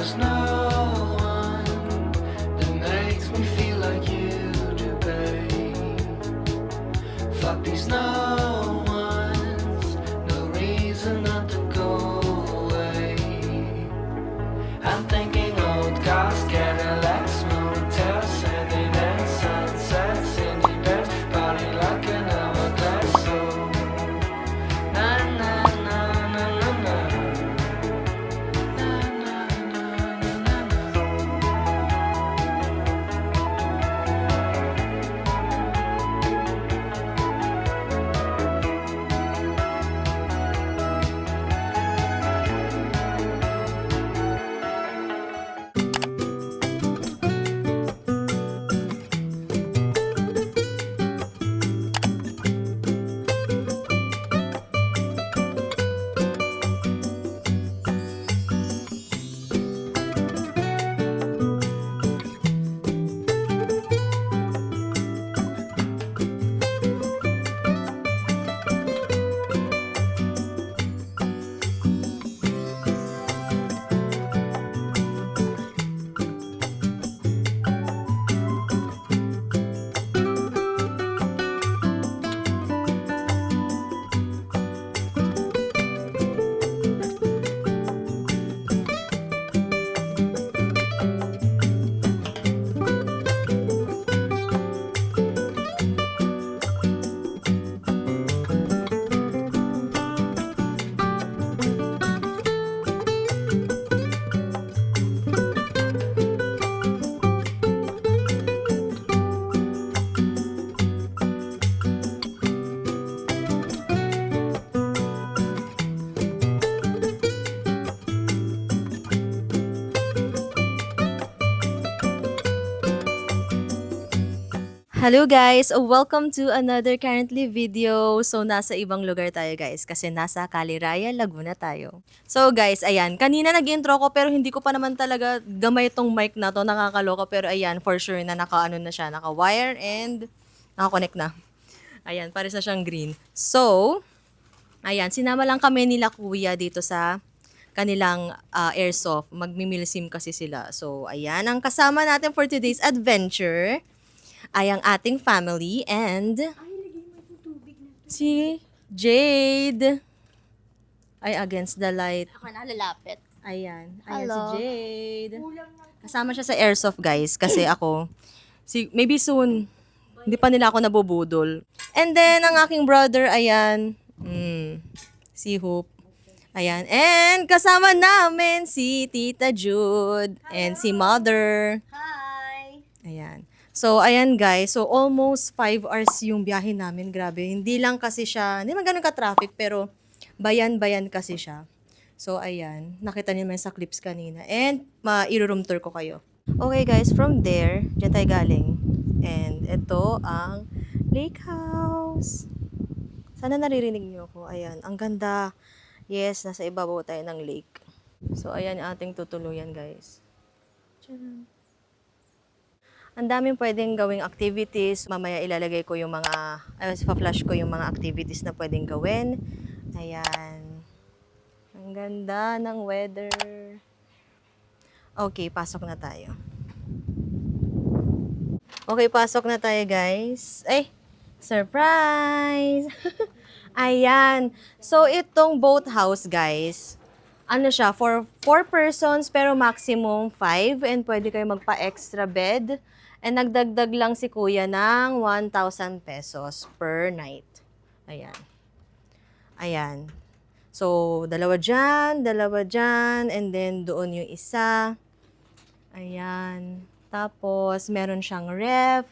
there's no one that makes me feel like you do, babe. Fuck these no ones, no reason not to go away. I'm thinking old cars, Cadillacs, motels, sandy dance, sunsets, indie bands, party like an hourglass. So na na na na na na. Na na na na na na. Hello guys! Welcome to another currently video. So, nasa ibang lugar tayo guys kasi nasa Caliraya, Laguna tayo. So guys, ayan. Kanina nag-intro ko pero hindi ko pa naman talaga gamay tong mic na to. Nakakaloka pero ayan, for sure na naka-ano na siya. Naka-wire and naka-connect na. Ayan, pares na siyang green. So, ayan. Sinama lang kami nila kuya dito sa kanilang airsoft. Magmimilsim kasi sila. So, ayan. Ang kasama natin for today's adventure ay ang ating family and si Jade. Ay, against the light. Ako na lalapit. Ayan. Ayan Hello. si Jade. Kasama siya sa airsoft, guys. Kasi ako, maybe soon, hindi pa nila ako nabubudol. And then, ang aking brother, ayan. Si Hope. Ayan. And kasama namin si Tita Jude. And si Mother. Hi! Ayan. So, ayan guys. So, almost 5 hours yung biyahe namin. Grabe. Hindi lang kasi siya, hindi man ganun ka-traffic, pero bayan-bayan kasi siya. So, ayan. Nakita niyo naman sa clips kanina. And, i-room tour ko kayo. Okay guys, from there, dyan tayo galing. And, ito ang lake house. Sana naririnig niyo ako. Ayan. Ang ganda. Yes, nasa ibabaw tayo ng lake. So, ayan yung ating tutuluyan guys. Tcharam! Ang daming pwedeng gawing activities. Mamaya ilalagay ko yung mga, pa-flash ko yung mga activities na pwedeng gawin. Ayan. Ang ganda ng weather. Okay, pasok na tayo. Okay, pasok na tayo guys. Ay, surprise! Ayan. So, itong boat house guys, ano siya, for 4 persons pero maximum 5 and pwede kayo magpa-extra bed. And nagdagdag lang si kuya ng 1,000 pesos per night. Ayan. Ayan. So, dalawa dyan, and then doon yung isa. Ayan. Tapos, meron siyang ref,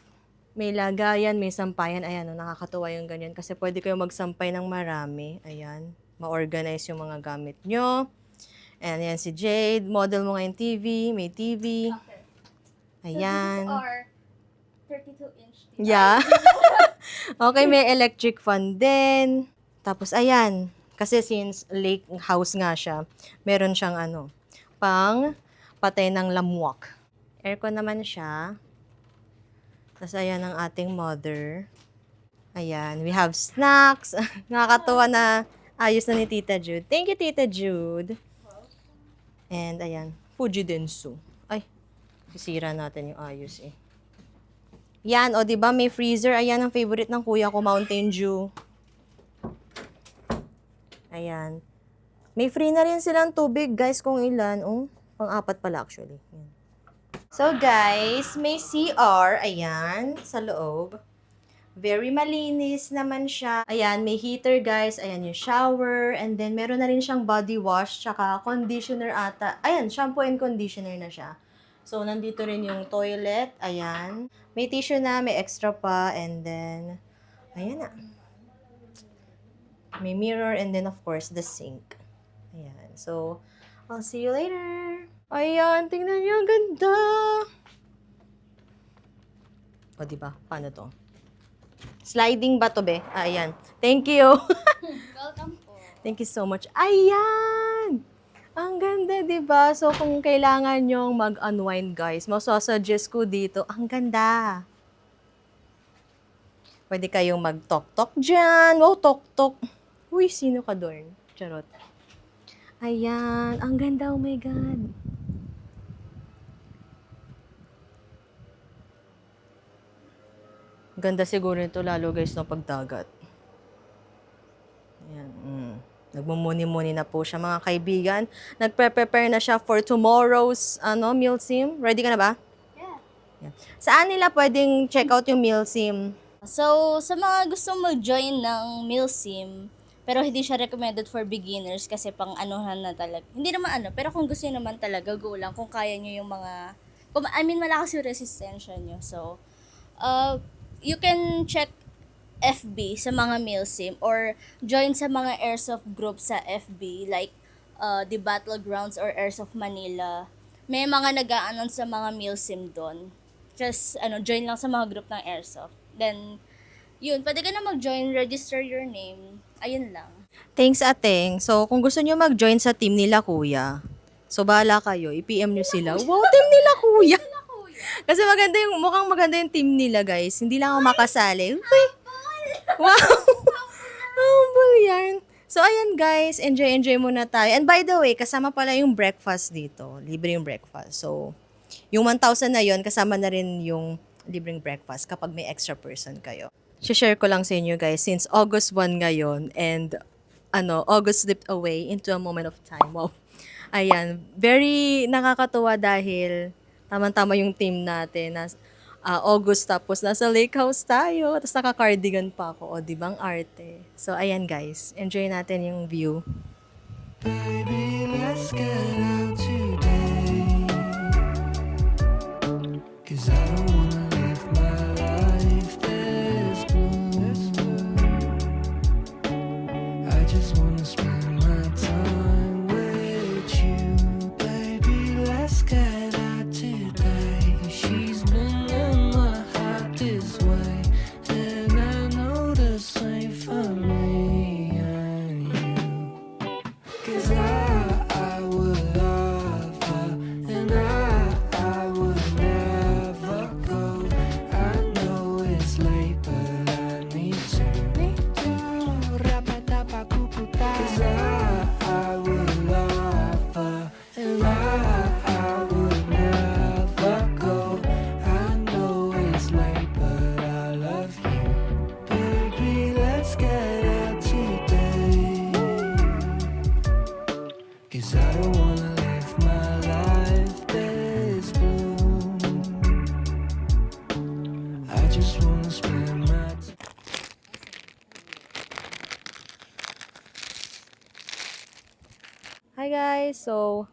may lagayan, may sampayan. Ayan, nakakatuwa yung ganyan kasi pwede kayo magsampay ng marami. Ayan. Ma-organize yung mga gamit nyo. And ayan si Jade. Model mo ngayon TV. May TV. Ayan. So, these are 32-inch. Yeah. Okay, may electric fan din. Tapos, ayan. Kasi since lake house nga siya, meron siyang pang patay ng lamwak. Aircon naman siya. Tapos, ayan ang ating mother. Ayan, we have snacks. Nakakatuwa na ayos na ni Tita Jude. Thank you, Tita Jude. And, ayan. Fuji Densu. Ay, sisira natin yung ayos eh. Yan, o, diba may freezer. Ayan ang favorite ng kuya ko, Mountain Dew. Ayan. May free na rin silang tubig, guys, kung ilan. Oh, pang-apat pala actually. Yan. So, guys, may CR. Ayan, sa loob. Very malinis naman siya. Ayan, may heater, guys. Ayan yung shower. And then, meron na rin siyang body wash, tsaka conditioner ata. Ayan, shampoo and conditioner na siya. So, nandito rin yung toilet. Ayan. May tissue na, may extra pa. And then, ayan na. May mirror and then, of course, the sink. Ayan. So, I'll see you later. Ayan, tingnan niyo, ang ganda. O, diba? Paano to? Sliding ba to, be? Ayan. Thank you. Welcome po. Thank you so much. Ayan! Ang ganda, diba? So, kung kailangan nyong mag-unwind, guys, masasuggest ko dito, ang ganda. Pwede kayong mag-tok-tok dyan. Wow, tok-tok. Uy, sino ka doon? Charot. Ayan, ang ganda, oh my God. Ganda siguro nito lalo guys no pagdagat. Ayan. Nagmumuni-muni na po siya mga kaibigan. Nagpe-prepare na siya for tomorrow's meal sim. Ready ka na ba? Yeah. Ayan. Saan nila pwedeng check out yung meal sim? So, sa mga gustong mag-join ng meal sim, pero hindi siya recommended for beginners kasi pang anuhan na talaga. Hindi naman pero kung gusto niyo naman talaga, go lang kung kaya niyo yung mga, malakas yung resistensya niyo. So, you can check FB sa mga meal sim or join sa mga airsoft groups sa FB like the Battlegrounds or Airsoft Manila. May mga nag-a-announce sa mga meal sim doon. Just join lang sa mga group ng airsoft. Then yun, pwede ka na mag-join, register your name. Ayun lang. Thanks, Ateng. So, kung gusto nyo mag-join sa team nila, kuya, so bahala kayo, i-PM nyo sila. Wow, team nila, kuya! Kasi mukhang maganda yung team nila, guys. Hindi lang ako makasali. Uy! Wow! Humble yan. So, ayan, guys. Enjoy muna tayo. And by the way, kasama pala yung breakfast dito. Libre yung breakfast. So, yung 1,000 na yon kasama na rin yung libreng breakfast kapag may extra person kayo. Share ko lang sa inyo guys, since August 1 ngayon and August slipped away into a moment of time. Wow. Ayan, very nakakatuwa dahil tama-tama yung team natin na August tapos nasa lake house tayo tapos naka-cardigan pa ako. O, di ba ang arte? So, ayan guys, enjoy natin yung view. Baby, let's get out today. 'Cause I don't wanna live my life this blue. I just wanna spend my time with you. Baby, let's get out today. She's been in my heart this way, and I know the same for me and you. 'Cause I would love her, and I would never go. I know it's late, but I need to. 'Cause I would love her, and I would never go. I know it's late, but I love you. Baby, let's get out today. 'Cause I don't wanna live my life this blue. I just wanna spend my time. Hi guys! So,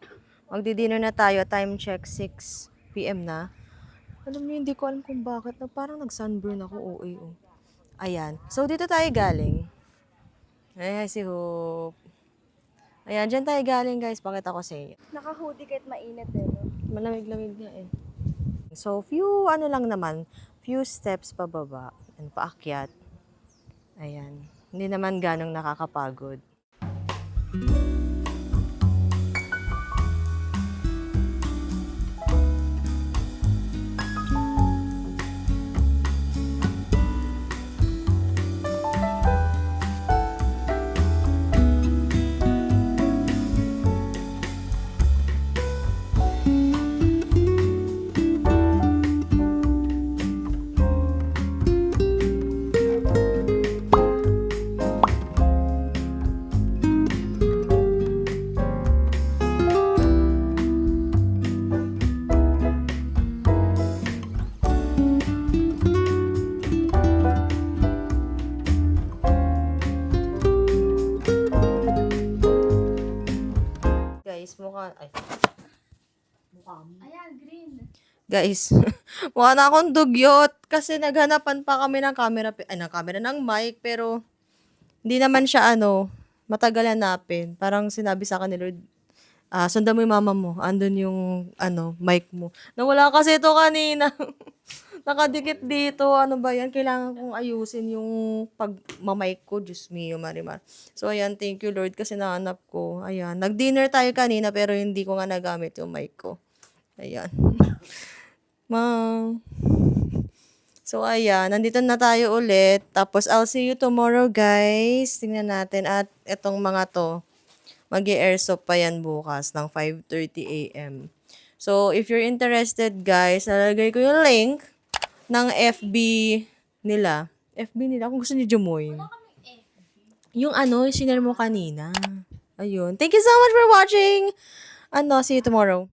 magdi-dinner na tayo. Time check, 6 p.m. na. Alam niyo, hindi ko alam kung bakit. Parang nag-sunburn ako. OA. Oh. Ayan. So, dito tayo galing. Ay, si Hope. Ayan, dyan tayo galing guys. Pakita ko sa iyo. Naka-hoodie kahit mainit no? Malamig-lamig nga eh. So, few steps pababa and paakyat. Ayan. Hindi naman ganong nakakapagod. Guys, mukha na akong dugyot kasi naghanapan pa kami ng camera ng mic, pero hindi naman siya matagal hanapin. Parang sinabi sa akin ni Lord, sundan mo yung mama mo, andun yung mic mo. Nawala kasi ito kanina. Nakadikit dito. Ano ba yan? Kailangan kong ayusin yung pag-mic ko. Diyos mio, Marimar. So, ayan. Thank you, Lord, kasi nahanap ko. Ayan. Nag-dinner tayo kanina, pero hindi ko nga nagamit yung mic ko. Ayan. So, ayan. Nandito na tayo ulit. Tapos, I'll see you tomorrow, guys. Tingnan natin. At itong mga to, mag-i-airsoft pa yan bukas ng 5:30 a.m. So, if you're interested, guys, lalagay ko yung link ng FB nila. FB nila, kung gusto niyo join. Yung yung sinare mo kanina. Ayun. Thank you so much for watching. See you tomorrow.